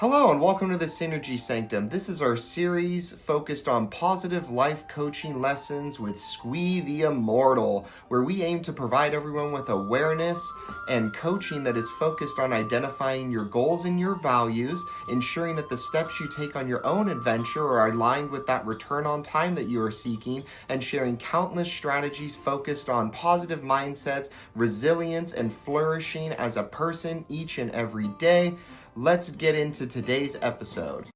Hello and welcome to the Synergy Sanctum. This is our series focused on positive life coaching lessons with Squee the Immortal, where we aim to provide everyone with awareness and coaching that is focused on identifying your goals and your values, ensuring that the steps you take on your own adventure are aligned with that return on time that you are seeking, and sharing countless strategies focused on positive mindsets, resilience, and flourishing as a person each and every day. Let's get into today's episode.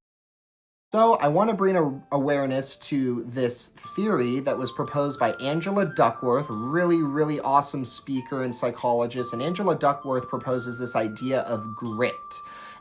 So I want to bring awareness to this theory that was proposed by Angela Duckworth, really awesome speaker and psychologist. And Angela Duckworth proposes this idea of grit.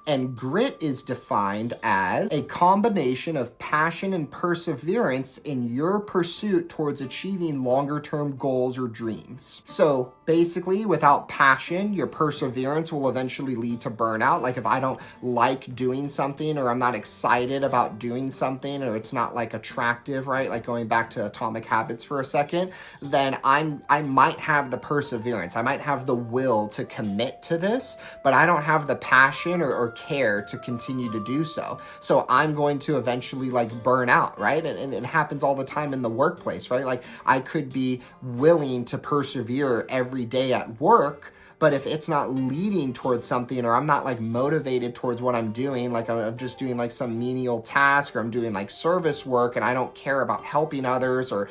And grit is defined as a combination of passion and perseverance in your pursuit towards achieving longer-term goals or dreams. So basically, without passion, your perseverance will eventually lead to burnout. Like if I don't like doing something, or I'm not excited about doing something, or it's not like attractive, right? Like going back to Atomic Habits for a second, then I might have the perseverance. I might have the will to commit to this, but I don't have the passion or care to continue to do so. So I'm going to eventually like burn out, right? And it happens all the time in the workplace, right? Like I could be willing to persevere every day at work, but if it's not leading towards something, or I'm not like motivated towards what I'm doing, like I'm just doing like some menial task, or I'm doing like service work and I don't care about helping others or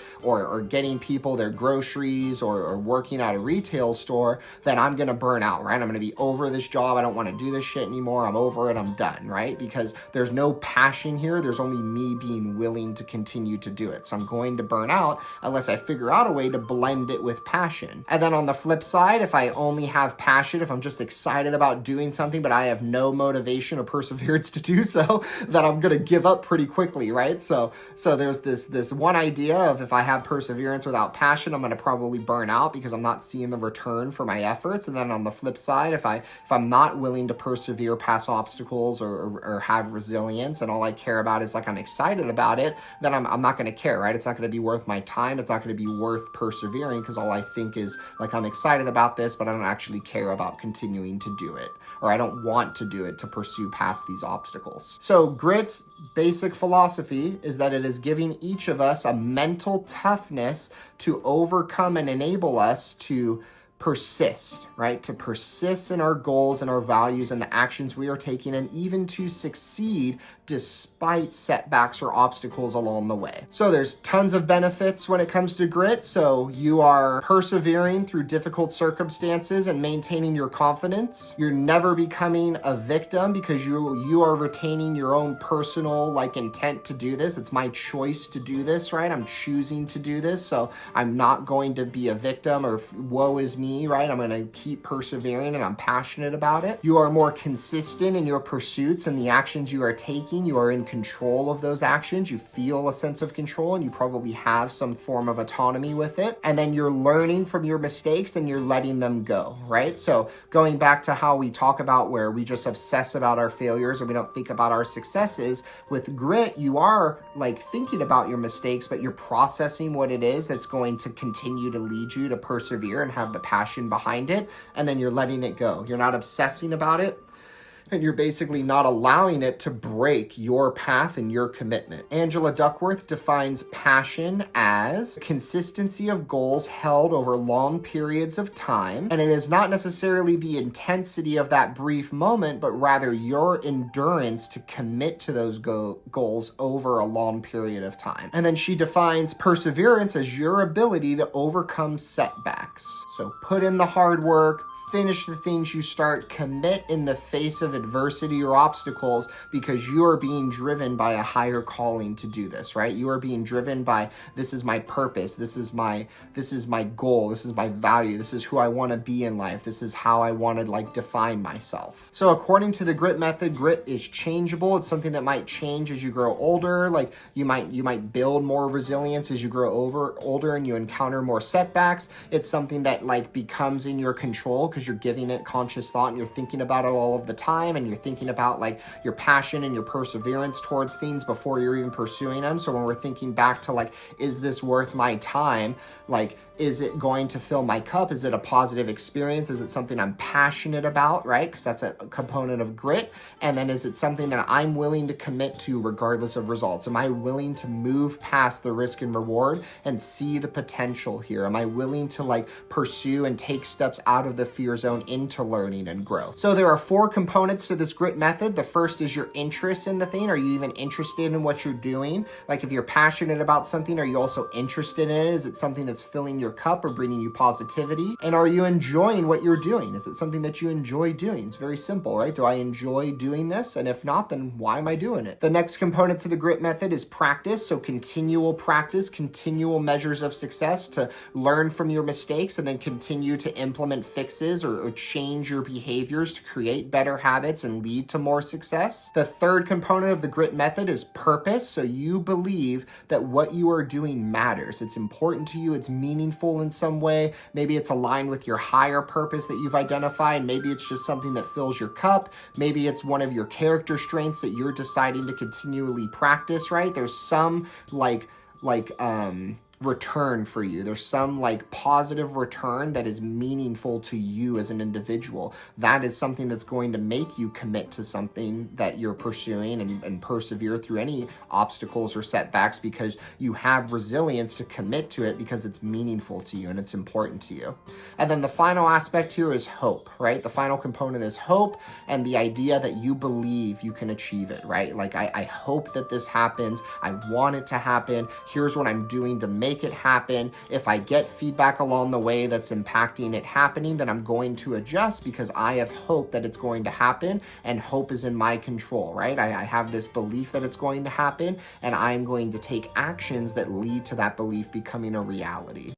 getting people their groceries or working at a retail store, then I'm gonna burn out, right? I'm gonna be over this job. I don't wanna do this shit anymore. I'm over it, I'm done, right? Because there's no passion here. There's only me being willing to continue to do it. So I'm going to burn out unless I figure out a way to blend it with passion. And then on the flip side, if I only have passion, if I'm just excited about doing something, but I have no motivation or perseverance to do so, then I'm going to give up pretty quickly, right? So there's this one idea of if I have perseverance without passion, I'm going to probably burn out because I'm not seeing the return for my efforts. And then on the flip side, if I'm not willing to persevere past obstacles or have resilience, and all I care about is like I'm excited about it, then I'm not going to care, right? It's not going to be worth my time. It's not going to be worth persevering because all I think is like I'm excited about this, but I don't actually care about continuing to do it, or I don't want to do it to pursue past these obstacles. So grit's basic philosophy is that it is giving each of us a mental toughness to overcome and enable us to persist, right? To persist in our goals and our values and the actions we are taking, and even to succeed despite setbacks or obstacles along the way. So there's tons of benefits when it comes to grit. So you are persevering through difficult circumstances and maintaining your confidence. You're never becoming a victim because you are retaining your own personal like intent to do this. It's my choice to do this, right? I'm choosing to do this. So I'm not going to be a victim or woe is me, right? I'm going to keep persevering and I'm passionate about it. You are more consistent in your pursuits and the actions you are taking. You are in control of those actions. You feel a sense of control and you probably have some form of autonomy with it. And then you're learning from your mistakes and you're letting them go, right? So going back to how we talk about where we just obsess about our failures and we don't think about our successes, with grit, you are like thinking about your mistakes, but you're processing what it is that's going to continue to lead you to persevere and have the passion behind it. And then you're letting it go. You're not obsessing about it. And you're basically not allowing it to break your path and your commitment. Angela Duckworth defines passion as consistency of goals held over long periods of time. And it is not necessarily the intensity of that brief moment, but rather your endurance to commit to those goals over a long period of time. And then she defines perseverance as your ability to overcome setbacks. So put in the hard work, finish the things you start, commit in the face of adversity or obstacles because you are being driven by a higher calling to do this, right? You are being driven by, this is my purpose, this is my goal, this is my value, this is who I want to be in life, this is how I want to like define myself. So according to the grit method, grit is changeable. It's something that might change as you grow older. Like you might build more resilience as you grow older and you encounter more setbacks. It's something that like becomes in your control because you're giving it conscious thought and you're thinking about it all of the time, and you're thinking about like your passion and your perseverance towards things before you're even pursuing them. So when we're thinking back to like, is this worth my time? Like Is it going to fill my cup? Is it a positive experience? Is it something I'm passionate about, right? Because that's a component of grit. And then is it something that I'm willing to commit to regardless of results? Am I willing to move past the risk and reward and see the potential here? Am I willing to like pursue and take steps out of the fear zone into learning and growth? So there are 4 components to this grit method. The first is your interest in the thing. Are you even interested in what you're doing? Like if you're passionate about something, are you also interested in it? Is it something that's filling your cup or bringing you positivity? And are you enjoying what you're doing? Is it something that you enjoy doing? It's very simple, right? Do I enjoy doing this? And if not, then why am I doing it? The next component to the grit method is practice. So continual practice, continual measures of success to learn from your mistakes and then continue to implement fixes or change your behaviors to create better habits and lead to more success. The third component of the grit method is purpose. So you believe that what you are doing matters. It's important to you. It's meaningful in some way. Maybe it's aligned with your higher purpose that you've identified. Maybe it's just something that fills your cup. Maybe it's one of your character strengths that you're deciding to continually practice, right? There's some return for you. There's some like positive return that is meaningful to you as an individual. That is something that's going to make you commit to something that you're pursuing and persevere through any obstacles or setbacks because you have resilience to commit to it because it's meaningful to you and it's important to you. And then the final aspect here is hope, right? The final component is hope and the idea that you believe you can achieve it, right? Like I hope that this happens. I want it to happen. Here's what I'm doing to make it happen. If I get feedback along the way that's impacting it happening, then I'm going to adjust because I have hope that it's going to happen and hope is in my control, right? I have this belief that it's going to happen and I'm going to take actions that lead to that belief becoming a reality.